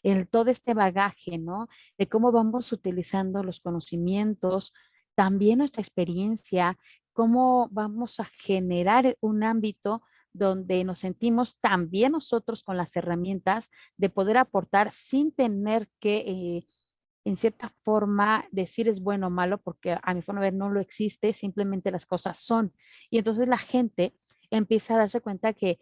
en todo este bagaje, ¿no? De cómo vamos utilizando los conocimientos, también nuestra experiencia, cómo vamos a generar un ámbito donde nos sentimos también nosotros con las herramientas de poder aportar sin tener que, en cierta forma, decir es bueno o malo, porque a mi forma de ver no lo existe, simplemente las cosas son. Y entonces la gente empieza a darse cuenta que,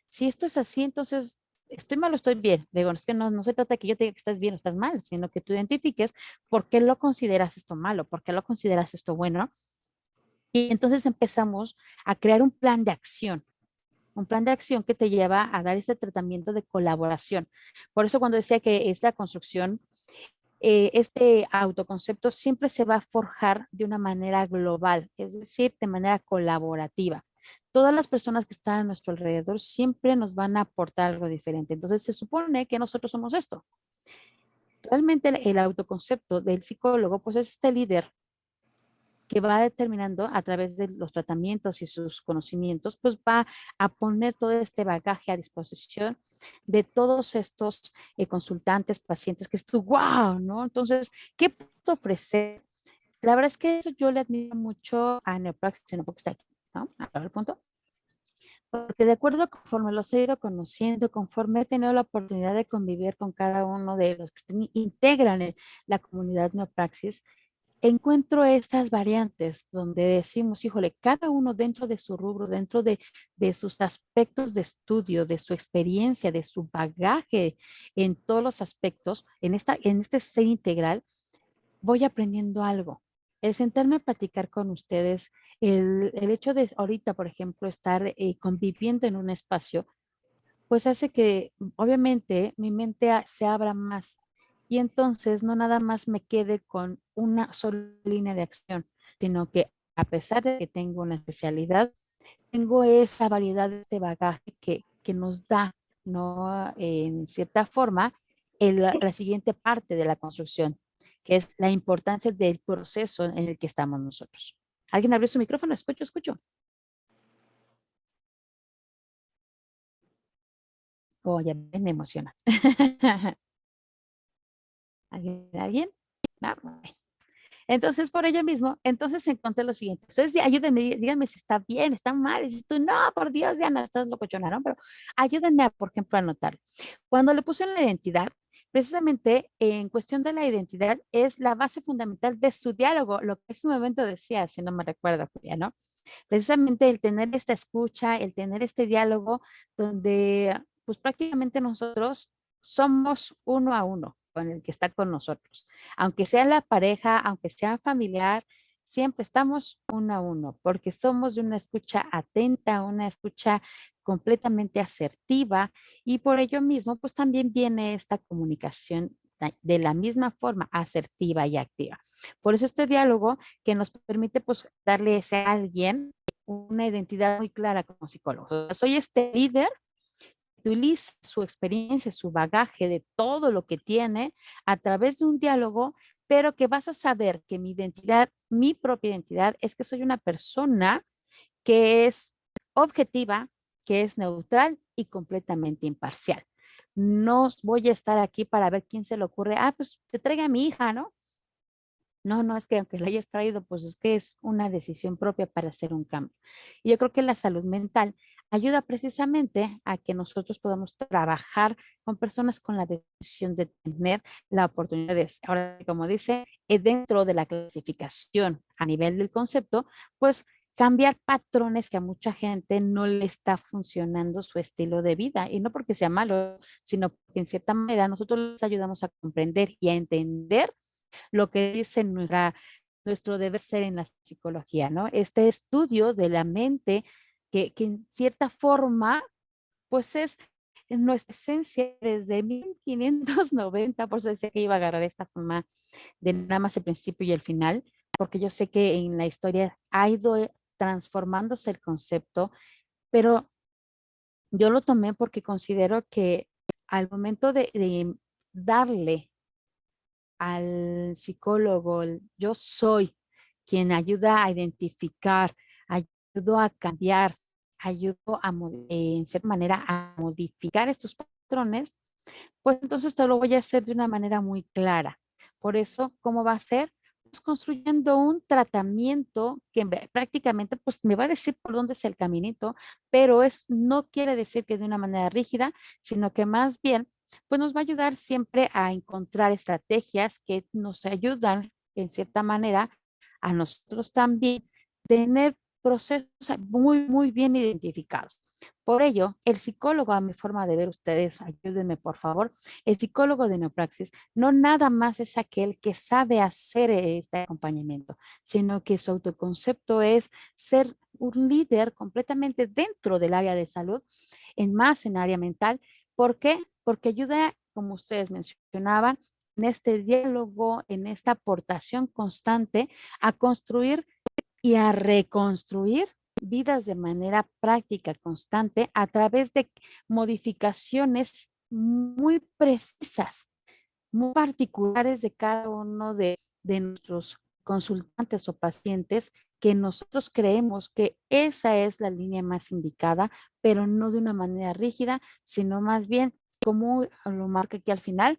si esto es así, entonces estoy mal o estoy bien. Digo, es que no se trata de que yo te diga que estás bien o estás mal, sino que tú identifiques por qué lo consideras esto malo, por qué lo consideras esto bueno. Y entonces empezamos a crear un plan de acción que te lleva a dar este tratamiento de colaboración. Por eso cuando decía que esta construcción, este autoconcepto siempre se va a forjar de una manera global, es decir, de manera colaborativa. Todas las personas que están a nuestro alrededor siempre nos van a aportar algo diferente. Entonces se supone que nosotros somos esto. Realmente el autoconcepto del psicólogo, pues es este líder que va determinando a través de los tratamientos y sus conocimientos, pues va a poner todo este bagaje a disposición de todos estos consultantes, pacientes, que es tu wow, ¿no? Entonces, ¿qué puedo ofrecer? La verdad es que eso yo le admiro mucho a Neopraxis, porque está aquí, ¿no? A ver, punto. Porque de acuerdo conforme los he ido conociendo, conforme he tenido la oportunidad de convivir con cada uno de los que integran la comunidad Neopraxis, encuentro estas variantes donde decimos, híjole, cada uno dentro de su rubro, dentro de sus aspectos de estudio, de su experiencia, de su bagaje en todos los aspectos, en este ser integral, voy aprendiendo algo. El sentarme a platicar con ustedes, el hecho de ahorita, por ejemplo, estar conviviendo en un espacio, pues hace que obviamente mi mente se abra más y entonces no nada más me quede con una sola línea de acción, sino que a pesar de que tengo una especialidad, tengo esa variedad de este bagaje que nos da, ¿no? En cierta forma, la siguiente parte de la construcción, que es la importancia del proceso en el que estamos nosotros. ¿Alguien abrió su micrófono? Escucho, escucho. Oh, ya me emociona. ¿Alguien? No. Entonces, por ello mismo, entonces encontré lo siguiente. Entonces, ayúdenme, díganme si está bien, está mal. Y si tú, no, por Dios, ya no, estás locochona, ¿no? Pero ayúdenme, por ejemplo, a anotar. Cuando le puse la identidad, precisamente en cuestión de la identidad, es la base fundamental de su diálogo, lo que en ese momento decía, si no me recuerdo, ya, ¿no? Precisamente el tener esta escucha, el tener este diálogo donde pues prácticamente nosotros somos uno a uno con el que está con nosotros. Aunque sea la pareja, aunque sea familiar, siempre estamos uno a uno porque somos de una escucha atenta, una escucha completamente asertiva y por ello mismo pues también viene esta comunicación de la misma forma asertiva y activa. Por eso este diálogo que nos permite pues darle a ese alguien una identidad muy clara como psicólogo. O sea, soy este líder que utiliza su experiencia, su bagaje de todo lo que tiene a través de un diálogo, pero que vas a saber que mi identidad, mi propia identidad, es que soy una persona que es objetiva, que es neutral y completamente imparcial. No voy a estar aquí para ver quién se le ocurre, pues te traiga a mi hija, ¿no? No, no, es que aunque la hayas traído, pues es que es una decisión propia para hacer un cambio. Y yo creo que la salud mental ayuda precisamente a que nosotros podamos trabajar con personas con la decisión de tener la oportunidad de, ahora como dice, dentro de la clasificación a nivel del concepto, pues cambiar patrones que a mucha gente no le está funcionando su estilo de vida. Y no porque sea malo, sino porque en cierta manera nosotros les ayudamos a comprender y a entender lo que dice nuestro deber ser en la psicología, ¿no? Este estudio de la mente que en cierta forma, pues es en nuestra esencia desde 1590, por eso decía que iba a agarrar esta forma de nada más el principio y el final, porque yo sé que en la historia ha ido transformándose el concepto, pero yo lo tomé porque considero que al momento de darle al psicólogo, yo soy quien ayuda a identificar, ayudo a cambiar, ayudo a, en cierta manera, a modificar estos patrones, pues entonces te lo voy a hacer de una manera muy clara. Por eso, ¿cómo va a ser? Pues construyendo un tratamiento que prácticamente pues me va a decir por dónde es el caminito, pero no quiere decir que de una manera rígida, sino que más bien pues nos va a ayudar siempre a encontrar estrategias que nos ayudan en cierta manera a nosotros también tener procesos muy, muy bien identificados. Por ello, el psicólogo, a mi forma de ver ustedes, ayúdenme por favor, el psicólogo de neopraxis no nada más es aquel que sabe hacer este acompañamiento, sino que su autoconcepto es ser un líder completamente dentro del área de salud, en área mental. ¿Por qué? Porque ayuda, como ustedes mencionaban, en este diálogo, en esta aportación constante a construir y a reconstruir vidas de manera práctica, constante, a través de modificaciones muy precisas, muy particulares de cada uno de nuestros consultantes o pacientes, que nosotros creemos que esa es la línea más indicada, pero no de una manera rígida, sino más bien como lo marca aquí al final,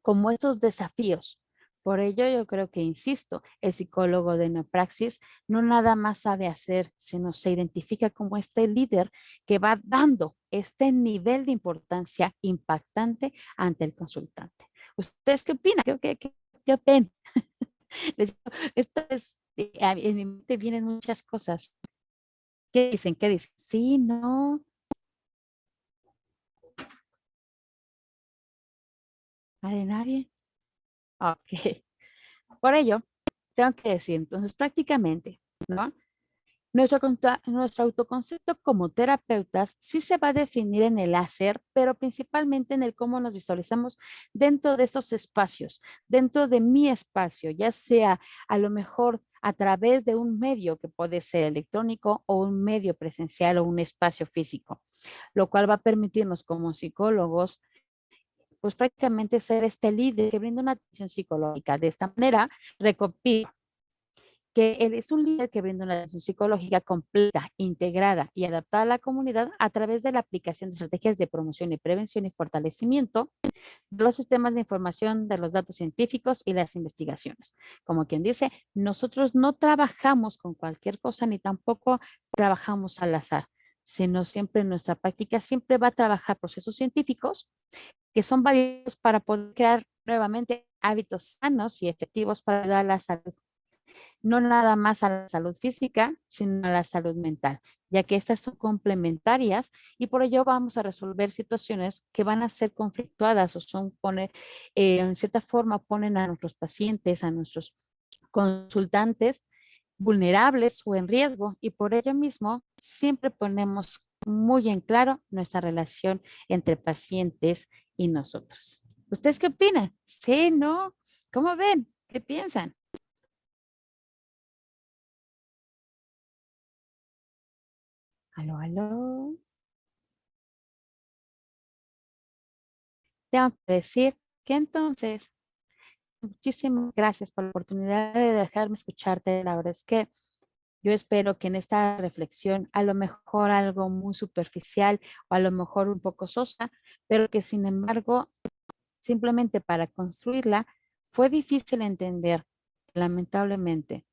como esos desafíos. Por ello, yo creo que, insisto, el psicólogo de neopraxis no nada más sabe hacer, sino se identifica como este líder que va dando este nivel de importancia impactante ante el consultante. ¿Ustedes qué opinan? ¿Qué opinan? Esto es, en mi mente vienen muchas cosas. ¿Qué dicen? ¿Qué dicen? Sí, no. ¿De nadie? Ok. Por ello, tengo que decir, entonces prácticamente, ¿no? Nuestro autoconcepto como terapeutas sí se va a definir en el hacer, pero principalmente en el cómo nos visualizamos dentro de estos espacios, dentro de mi espacio, ya sea a lo mejor a través de un medio que puede ser electrónico o un medio presencial o un espacio físico, lo cual va a permitirnos como psicólogos pues prácticamente ser este líder que brinda una atención psicológica. De esta manera, recopilo que él es un líder que brinda una atención psicológica completa, integrada y adaptada a la comunidad a través de la aplicación de estrategias de promoción y prevención y fortalecimiento de los sistemas de información, de los datos científicos y las investigaciones. Como quien dice, nosotros no trabajamos con cualquier cosa ni tampoco trabajamos al azar, sino siempre en nuestra práctica siempre va a trabajar procesos científicos que son válidos para poder crear nuevamente hábitos sanos y efectivos para ayudar a la salud, no nada más a la salud física, sino a la salud mental, ya que estas son complementarias y por ello vamos a resolver situaciones que van a ser conflictuadas o en cierta forma ponen a nuestros pacientes, a nuestros consultantes vulnerables o en riesgo, y por ello mismo siempre ponemos muy en claro nuestra relación entre pacientes y nosotros. ¿Ustedes qué opinan? ¿Sí, no? ¿Cómo ven? ¿Qué piensan? Aló, aló. Tengo que decir que entonces, muchísimas gracias por la oportunidad de dejarme escucharte. La verdad es que yo espero que en esta reflexión, a lo mejor algo muy superficial o a lo mejor un poco sosa, pero que sin embargo, simplemente para construirla, fue difícil entender, lamentablemente,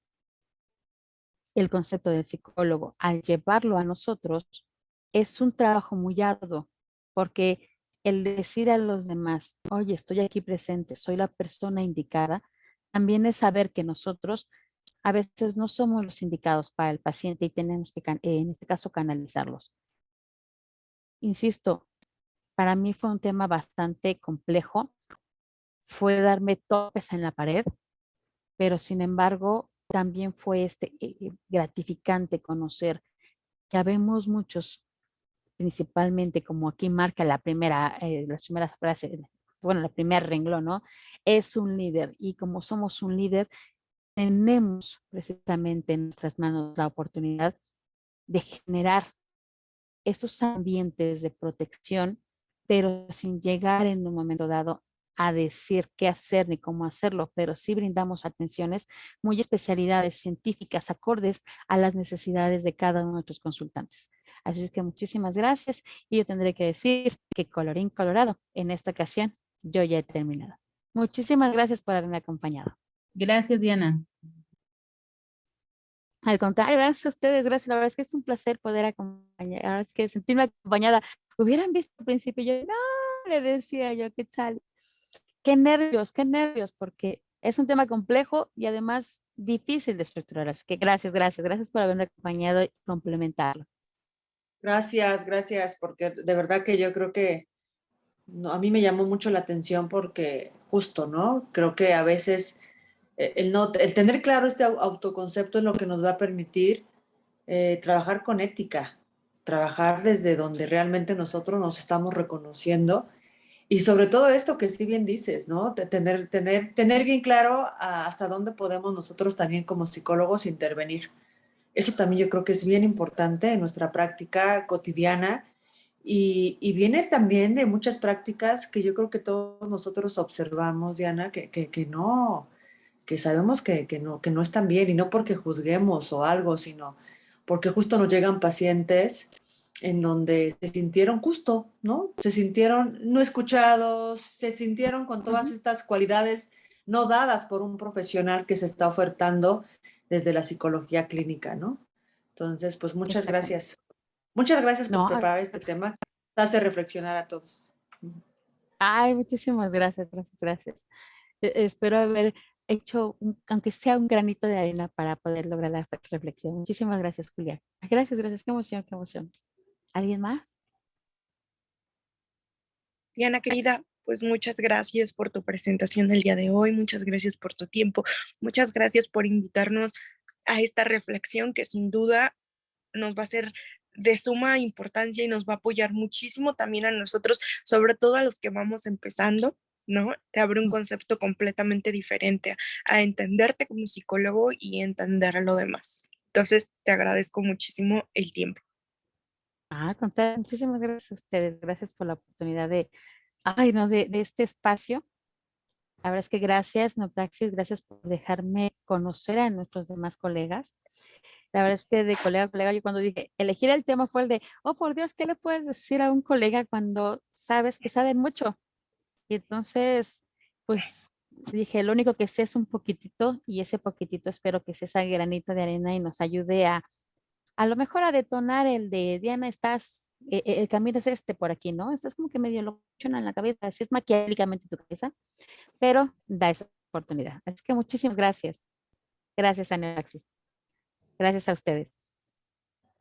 el concepto del psicólogo. Al llevarlo a nosotros, es un trabajo muy arduo, porque el decir a los demás, oye, estoy aquí presente, soy la persona indicada, también es saber que nosotros a veces no somos los indicados para el paciente y tenemos que, en este caso, canalizarlos. Insisto, para mí fue un tema bastante complejo, fue darme topes en la pared, pero sin embargo, también fue gratificante conocer que habemos muchos, principalmente como aquí marca las primeras frases, bueno, el primer renglón, ¿no? Es un líder y como somos un líder, tenemos precisamente en nuestras manos la oportunidad de generar estos ambientes de protección, pero sin llegar en un momento dado a decir qué hacer ni cómo hacerlo, pero sí brindamos atenciones muy especialidades científicas acordes a las necesidades de cada uno de nuestros consultantes. Así es que muchísimas gracias y yo tendré que decir que colorín colorado, en esta ocasión yo ya he terminado. Muchísimas gracias por haberme acompañado. Gracias, Diana. Al contrario, gracias a ustedes, gracias. La verdad es que es un placer poder acompañar, ahora es que sentirme acompañada. Hubieran visto al principio, yo no, le decía yo, qué chale. Qué nervios, porque es un tema complejo y además difícil de estructurar. Así que gracias, gracias, gracias por haberme acompañado y complementarlo. Gracias, gracias, porque de verdad que yo creo que no, a mí me llamó mucho la atención porque justo, ¿no? Creo que a veces el tener claro este autoconcepto es lo que nos va a permitir trabajar con ética, trabajar desde donde realmente nosotros nos estamos reconociendo y sobre todo esto que sí bien dices, ¿no? Tener bien claro hasta dónde podemos nosotros también como psicólogos intervenir. Eso también yo creo que es bien importante en nuestra práctica cotidiana y viene también de muchas prácticas que yo creo que todos nosotros observamos, Diana, que no, que sabemos que no están bien y no porque juzguemos o algo, sino porque justo nos llegan pacientes en donde se sintieron justo, ¿no? Se sintieron no escuchados, se sintieron con todas Ujú. estas cualidades no dadas por un profesional que se está ofertando desde la psicología clínica, ¿no? Entonces, pues muchas Exactamente. gracias. Muchas gracias por No, preparar este tema. Hace reflexionar a todos. ay, muchísimas gracias, gracias, gracias. Espero haber hecho, aunque sea un granito de arena para poder lograr la reflexión. Muchísimas gracias, Julia. Gracias, gracias. Qué emoción, qué emoción. ¿Alguien más? Diana, querida, pues muchas gracias por tu presentación el día de hoy, muchas gracias por tu tiempo, muchas gracias por invitarnos a esta reflexión que sin duda nos va a ser de suma importancia y nos va a apoyar muchísimo también a nosotros, sobre todo a los que vamos empezando, ¿no? Te abre un concepto completamente diferente a entenderte como psicólogo y entender a lo demás. Entonces, te agradezco muchísimo el tiempo. Contar, muchísimas gracias a ustedes. Gracias por la oportunidad ay, no, de este espacio. La verdad es que gracias, no Praxis, gracias por dejarme conocer a nuestros demás colegas. La verdad es que de colega a colega, yo cuando dije, elegir el tema fue el de, oh, por Dios, ¿qué le puedes decir a un colega cuando sabes que saben mucho? Y entonces, pues dije, lo único que sé es un poquitito y ese poquitito espero que sea ese granito de arena y nos ayude a lo mejor a detonar el de Diana, el camino es este por aquí, ¿no? Estás como que medio loco en la cabeza, así es maquiavélicamente tu cabeza, pero da esa oportunidad. Así que muchísimas gracias. Gracias, Ana Alexis. Gracias a ustedes.